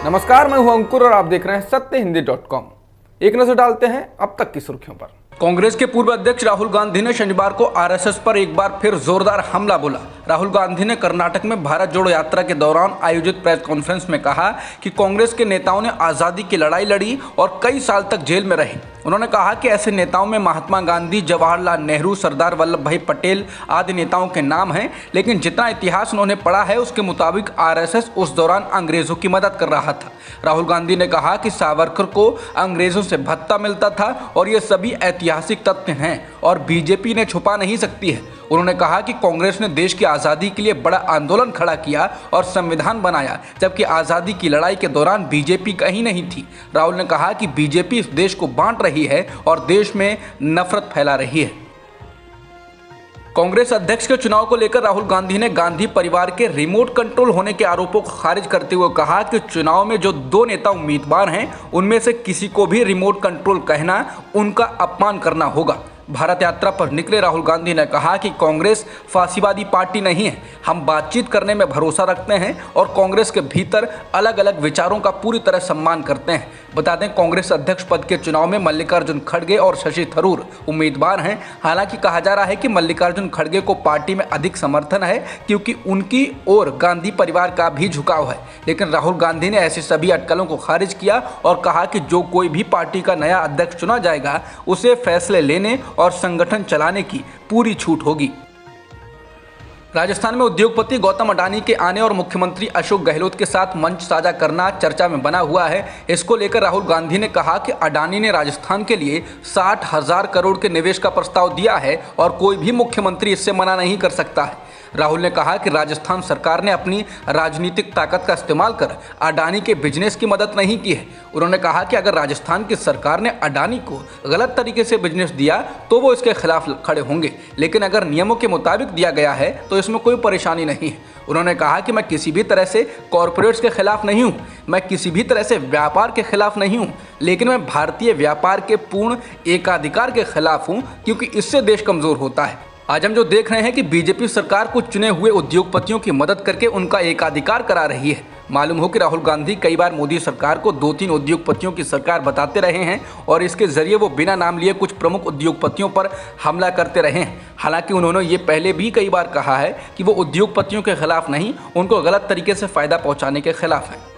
नमस्कार, मैं हूं अंकुर और आप देख रहे हैं सत्यहिंदी.com। एक नजर डालते हैं अब तक की सुर्खियों पर। कांग्रेस के पूर्व अध्यक्ष राहुल गांधी ने शनिवार को आरएसएस पर एक बार फिर जोरदार हमला बोला। राहुल गांधी ने कर्नाटक में भारत जोड़ो यात्रा के दौरान आयोजित प्रेस कॉन्फ्रेंस में कहा कि कांग्रेस के नेताओं ने आज़ादी की लड़ाई लड़ी और कई साल तक जेल में रहे। उन्होंने कहा कि ऐसे नेताओं में महात्मा गांधी, जवाहरलाल नेहरू, सरदार वल्लभ भाई पटेल आदि नेताओं के नाम हैं, लेकिन जितना इतिहास उन्होंने पढ़ा है उसके मुताबिक आरएसएस उस दौरान अंग्रेजों की मदद कर रहा था। राहुल गांधी ने कहा कि सावरकर को अंग्रेजों से भत्ता मिलता था और ये सभी ऐतिहासिक तथ्य हैं और बीजेपी ने छुपा नहीं सकती है। उन्होंने कहा कि कांग्रेस ने देश की आज़ादी के लिए बड़ा आंदोलन खड़ा किया और संविधान बनाया, जबकि आज़ादी की लड़ाई के दौरान बीजेपी कहीं नहीं थी। राहुल ने कहा कि बीजेपी इस देश को बांट रही है और देश में नफरत फैला रही है। कांग्रेस अध्यक्ष के चुनाव को लेकर राहुल गांधी ने गांधी परिवार के रिमोट कंट्रोल होने के आरोपों को खारिज करते हुए कहा कि चुनाव में जो दो नेता उम्मीदवार हैं उनमें से किसी को भी रिमोट कंट्रोल कहना उनका अपमान करना होगा। भारत यात्रा पर निकले राहुल गांधी ने कहा कि कांग्रेस फांसीवादी पार्टी नहीं है, हम बातचीत करने में भरोसा रखते हैं और कांग्रेस के भीतर अलग अलग विचारों का पूरी तरह सम्मान करते हैं। बता दें, कांग्रेस अध्यक्ष पद के चुनाव में मल्लिकार्जुन खड़गे और शशि थरूर उम्मीदवार हैं। हालांकि कहा जा रहा है कि मल्लिकार्जुन खड़गे को पार्टी में अधिक समर्थन है क्योंकि उनकी ओर गांधी परिवार का भी झुकाव है, लेकिन राहुल गांधी ने ऐसी सभी अटकलों को खारिज किया और कहा कि जो कोई भी पार्टी का नया अध्यक्ष चुना जाएगा उसे फैसले लेने और संगठन चलाने की पूरी छूट होगी। राजस्थान में उद्योगपति गौतम अडानी के आने और मुख्यमंत्री अशोक गहलोत के साथ मंच साझा करना चर्चा में बना हुआ है। इसको लेकर राहुल गांधी ने कहा कि अडानी ने राजस्थान के लिए 60,000 करोड़ के निवेश का प्रस्ताव दिया है और कोई भी मुख्यमंत्री इससे मना नहीं कर सकता है। राहुल ने कहा कि राजस्थान सरकार ने अपनी राजनीतिक ताकत का इस्तेमाल कर अडानी के बिजनेस की मदद नहीं की है। उन्होंने कहा कि अगर राजस्थान की सरकार ने अडानी को गलत तरीके से बिजनेस दिया तो वो इसके खिलाफ खड़े होंगे, लेकिन अगर नियमों के मुताबिक दिया गया है तो इसमें कोई परेशानी नहीं है। उन्होंने कहा कि मैं किसी भी तरह से कॉरपोरेट्स के खिलाफ नहीं हूँ, मैं किसी भी तरह से व्यापार के खिलाफ नहीं हूँ, लेकिन मैं भारतीय व्यापार के पूर्ण एकाधिकार के खिलाफ हूँ क्योंकि इससे देश कमजोर होता है। आज हम जो देख रहे हैं कि बीजेपी सरकार कुछ चुने हुए उद्योगपतियों की मदद करके उनका एकाधिकार करा रही है। मालूम हो कि राहुल गांधी कई बार मोदी सरकार को 2-3 उद्योगपतियों की सरकार बताते रहे हैं और इसके जरिए वो बिना नाम लिए कुछ प्रमुख उद्योगपतियों पर हमला करते रहे हैं। हालांकि उन्होंने ये पहले भी कई बार कहा है कि वो उद्योगपतियों के खिलाफ नहीं, उनको गलत तरीके से फायदा पहुंचाने के खिलाफ है।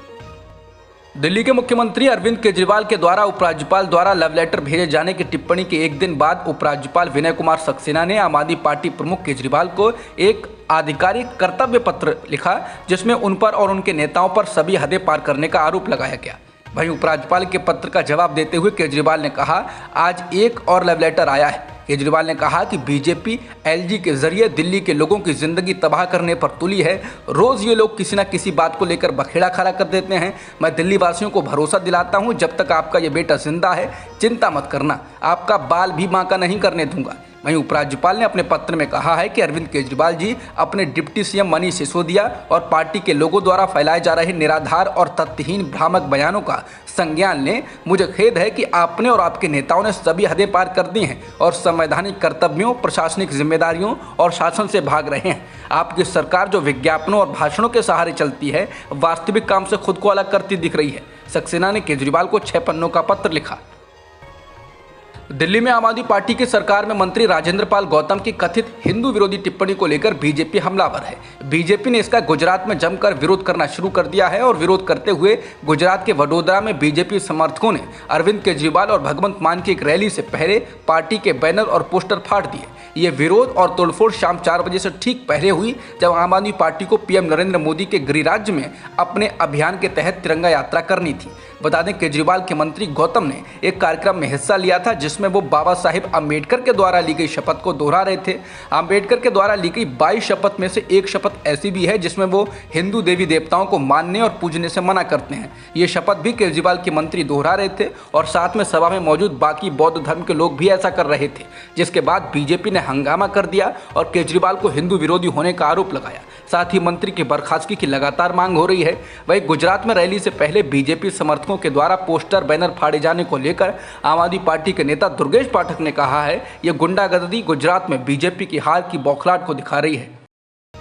दिल्ली के मुख्यमंत्री अरविंद केजरीवाल के द्वारा उपराज्यपाल द्वारा लव लेटर भेजे जाने की टिप्पणी के एक दिन बाद उपराज्यपाल विनय कुमार सक्सेना ने आम आदमी पार्टी प्रमुख केजरीवाल को एक आधिकारिक कर्तव्य पत्र लिखा, जिसमें उन पर और उनके नेताओं पर सभी हदें पार करने का आरोप लगाया गया। वहीं उपराज्यपाल के पत्र का जवाब देते हुए केजरीवाल ने कहा, आज एक और लव लेटर आया है। केजरीवाल ने कहा कि बीजेपी एलजी के जरिए दिल्ली के लोगों की जिंदगी तबाह करने पर तुली है। रोज ये लोग किसी न किसी बात को लेकर बखेड़ा खड़ा कर देते हैं। मैं दिल्ली वासियों को भरोसा दिलाता हूं, जब तक आपका ये बेटा जिंदा है चिंता मत करना, आपका बाल भी बांका नहीं करने दूंगा। वहीं उपराज्यपाल ने अपने पत्र में कहा है कि अरविंद केजरीवाल जी अपने डिप्टी सीएम मनीष सिसोदिया और पार्टी के लोगों द्वारा फैलाए जा रहे निराधार और तथ्यहीन भ्रामक बयानों का संज्ञान लें। मुझे खेद है कि आपने और आपके नेताओं ने सभी हदें पार कर दी हैं और संवैधानिक कर्तव्यों, प्रशासनिक जिम्मेदारियों और शासन से भाग रहे हैं। आपकी सरकार जो विज्ञापनों और भाषणों के सहारे चलती है, वास्तविक काम से खुद को अलग करती दिख रही है। सक्सेना ने केजरीवाल को 6 पन्नों का पत्र लिखा। दिल्ली में आम आदमी पार्टी की सरकार में मंत्री राजेंद्र पाल गौतम की कथित हिंदू विरोधी टिप्पणी को लेकर बीजेपी हमलावर है। बीजेपी ने इसका गुजरात में जमकर विरोध करना शुरू कर दिया है और विरोध करते हुए गुजरात के वडोदरा में बीजेपी समर्थकों ने अरविंद केजरीवाल और भगवंत मान की एक रैली से पहले पार्टी के बैनर और पोस्टर फाड़ दिए। ये विरोध और तोड़फोड़ शाम 4 बजे से ठीक पहले हुई, जब आम आदमी पार्टी को पीएम नरेंद्र मोदी के गृह राज्य में अपने अभियान के तहत तिरंगा यात्रा करनी थी। बता दें, केजरीवाल के मंत्री गौतम ने एक कार्यक्रम में हिस्सा लिया था जिसमें वो बाबा साहिब अम्बेडकर के द्वारा ली गई शपथ को दोहरा रहे थे। अम्बेडकर के द्वारा ली गई 22 शपथ में से एक शपथ ऐसी भी है जिसमें वो हिंदू देवी देवताओं को मानने और पूजने से मना करते हैं। ये शपथ भी केजरीवाल के मंत्री दोहरा रहे थे और साथ में सभा में मौजूद बाकी बौद्ध धर्म के लोग भी ऐसा कर रहे थे, जिसके बाद बीजेपी ने हंगामा कर दिया और केजरीवाल को हिंदू विरोधी होने का आरोप लगाया। साथ ही मंत्री की बर्खास्तगी की लगातार मांग हो रही है। वहीं गुजरात में रैली से पहले बीजेपी समर्थकों के द्वारा पोस्टर बैनर फाड़े जाने को लेकर आम आदमी पार्टी के नेता दुर्गेश पाठक ने कहा है, ये गुंडागर्दी गुजरात में बीजेपी की हार की बौखलाहट को दिखा रही है।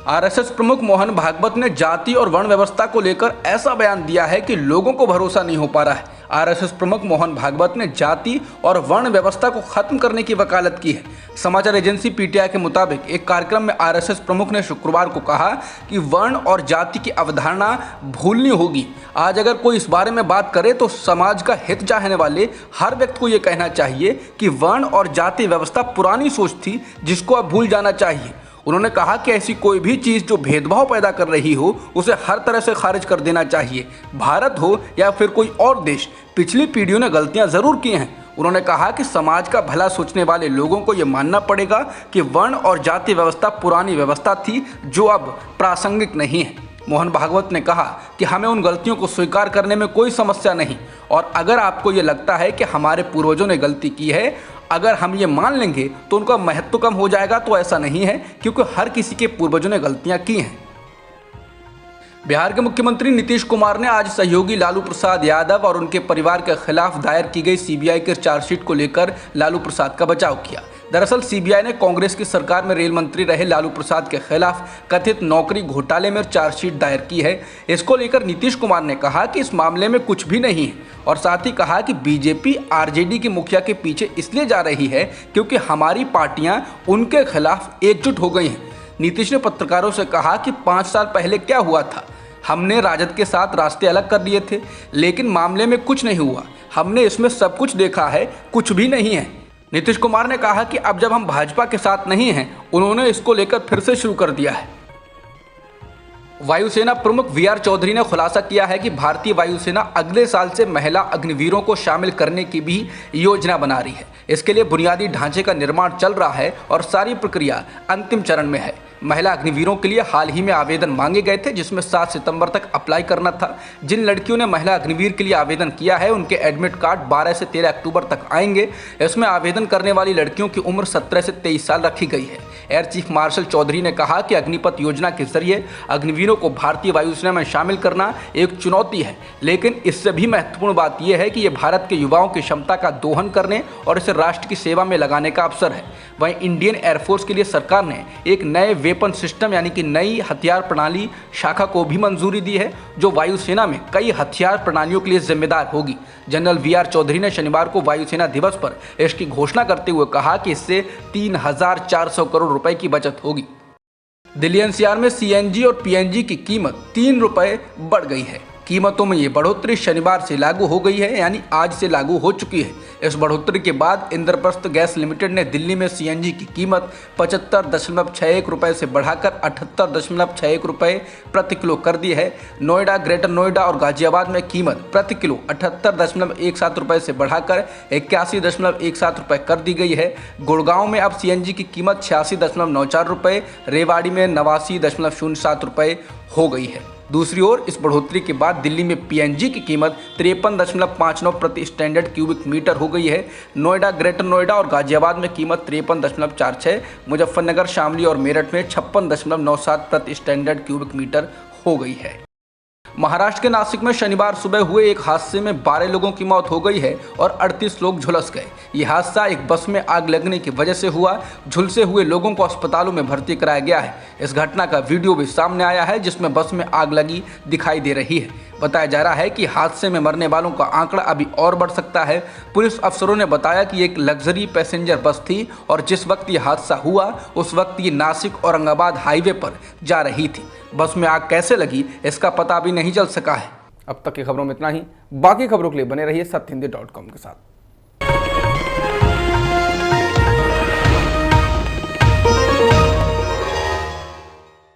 आरएसएस प्रमुख मोहन भागवत ने जाति और वर्ण व्यवस्था को लेकर ऐसा बयान दिया है कि लोगों को भरोसा नहीं हो पा रहा है। आरएसएस प्रमुख मोहन भागवत ने जाति और वर्ण व्यवस्था को खत्म करने की वकालत की है। समाचार एजेंसी पीटीआई के मुताबिक एक कार्यक्रम में आरएसएस प्रमुख ने शुक्रवार को कहा कि वर्ण और जाति की अवधारणा भूलनी होगी। आज अगर कोई इस बारे में बात करे तो समाज का हित चाहने वाले हर व्यक्ति को ये कहना चाहिए कि वर्ण और जाति व्यवस्था पुरानी सोच थी जिसको अब भूल जाना चाहिए। उन्होंने कहा कि ऐसी कोई भी चीज़ जो भेदभाव पैदा कर रही हो उसे हर तरह से खारिज कर देना चाहिए। भारत हो या फिर कोई और देश, पिछली पीढ़ियों ने गलतियां ज़रूर की हैं। उन्होंने कहा कि समाज का भला सोचने वाले लोगों को ये मानना पड़ेगा कि वर्ण और जाति व्यवस्था पुरानी व्यवस्था थी जो अब प्रासंगिक नहीं है। मोहन भागवत ने कहा कि हमें उन गलतियों को स्वीकार करने में कोई समस्या नहीं, और अगर आपको ये लगता है कि हमारे पूर्वजों ने गलती की है, अगर हम ये मान लेंगे तो उनका महत्व कम हो जाएगा, तो ऐसा नहीं है, क्योंकि हर किसी के पूर्वजों ने गलतियां की हैं। बिहार के मुख्यमंत्री नीतीश कुमार ने आज सहयोगी लालू प्रसाद यादव और उनके परिवार के खिलाफ दायर की गई सीबीआई के चार्जशीट को लेकर लालू प्रसाद का बचाव किया। दरअसल सीबीआई ने कांग्रेस की सरकार में रेल मंत्री रहे लालू प्रसाद के खिलाफ कथित नौकरी घोटाले में चार्जशीट दायर की है। इसको लेकर नीतीश कुमार ने कहा कि इस मामले में कुछ भी नहीं है, और साथ ही कहा कि बीजेपी आरजेडी के मुखिया के पीछे इसलिए जा रही है क्योंकि हमारी पार्टियां उनके खिलाफ एकजुट हो गई हैं। नीतीश ने पत्रकारों से कहा कि 5 साल पहले क्या हुआ था, हमने राजद के साथ रास्ते अलग कर लिए थे, लेकिन मामले में कुछ नहीं हुआ। हमने इसमें सब कुछ देखा है, कुछ भी नहीं है। नीतीश कुमार ने कहा कि अब जब हम भाजपा के साथ नहीं हैं, उन्होंने इसको लेकर फिर से शुरू कर दिया है। वायुसेना प्रमुख वीआर चौधरी ने खुलासा किया है कि भारतीय वायुसेना अगले साल से महिला अग्निवीरों को शामिल करने की भी योजना बना रही है। इसके लिए बुनियादी ढांचे का निर्माण चल रहा है और सारी प्रक्रिया अंतिम चरण में है। महिला अग्निवीरों के लिए हाल ही में आवेदन मांगे गए थे, जिसमें 7 सितंबर तक अप्लाई करना था। जिन लड़कियों ने महिला अग्निवीर के लिए आवेदन किया है, उनके एडमिट कार्ड 12 से 13 अक्टूबर तक आएंगे। इसमें आवेदन करने वाली लड़कियों की उम्र 17 से 23 साल रखी गई है। एयर चीफ मार्शल चौधरी ने कहा कि अग्निपथ योजना के जरिए अग्निवीरों को भारतीय वायुसेना में शामिल करना एक चुनौती है, लेकिन इससे भी महत्वपूर्ण बात यह है कि ये भारत के युवाओं की क्षमता का दोहन करने और इसे राष्ट्र की सेवा में लगाने का अवसर है। वहीं इंडियन एयरफोर्स के लिए सरकार ने एक नए वेपन सिस्टम यानी कि नई हथियार प्रणाली शाखा को भी मंजूरी दी है, जो वायुसेना में कई हथियार प्रणालियों के लिए जिम्मेदार होगी। जनरल वीआर चौधरी ने शनिवार को वायुसेना दिवस पर इसकी घोषणा करते हुए कहा कि इससे 3,400 करोड़ रुपए की बचत होगी। दिल्ली एनसीआर में सीएनजी और पीएनजी की कीमत 3 रुपए बढ़ गई है। कीमतों में ये बढ़ोतरी शनिवार से लागू हो गई है, यानी आज से लागू हो चुकी है। इस बढ़ोतरी के बाद इंद्रप्रस्थ गैस लिमिटेड ने दिल्ली में सीएनजी की कीमत 75.61 रुपये से बढ़ाकर 78.61 रुपये प्रति किलो कर दी है। नोएडा, ग्रेटर नोएडा और गाजियाबाद में कीमत प्रति किलो 78.17 रुपये से बढ़ाकर 81.17 रुपये कर दी गई है। गुड़गांव में अब सीएनजी की कीमत 86.94 रुपये, रेवाड़ी में 89.07 रुपये हो गई है। दूसरी ओर इस बढ़ोतरी के बाद दिल्ली में पीएनजी की कीमत 53.59 प्रति स्टैंडर्ड क्यूबिक मीटर हो गई है। नोएडा, ग्रेटर नोएडा और गाजियाबाद में कीमत 53.46, मुजफ्फरनगर, शामली और मेरठ में 56.97 प्रति स्टैंडर्ड क्यूबिक मीटर हो गई है। महाराष्ट्र के नासिक में शनिवार सुबह हुए एक हादसे में 12 लोगों की मौत हो गई है और 38 लोग झुलस गए। ये हादसा एक बस में आग लगने की वजह से हुआ। झुलसे हुए लोगों को अस्पतालों में भर्ती कराया गया है। इस घटना का वीडियो भी सामने आया है, जिसमें बस में आग लगी दिखाई दे रही है। बताया जा रहा है कि हादसे में मरने वालों का आंकड़ा अभी और बढ़ सकता है। पुलिस अफसरों ने बताया कि एक लग्जरी पैसेंजर बस थी और जिस वक्त ये हादसा हुआ उस वक्त ये नासिक औरंगाबाद हाईवे पर जा रही थी। बस में आग कैसे लगी इसका पता अभी नहीं चल सका है। अब तक की खबरों में इतना ही। बाकी खबरों के लिए बने रहिए सत्यहिंदी.com के साथ।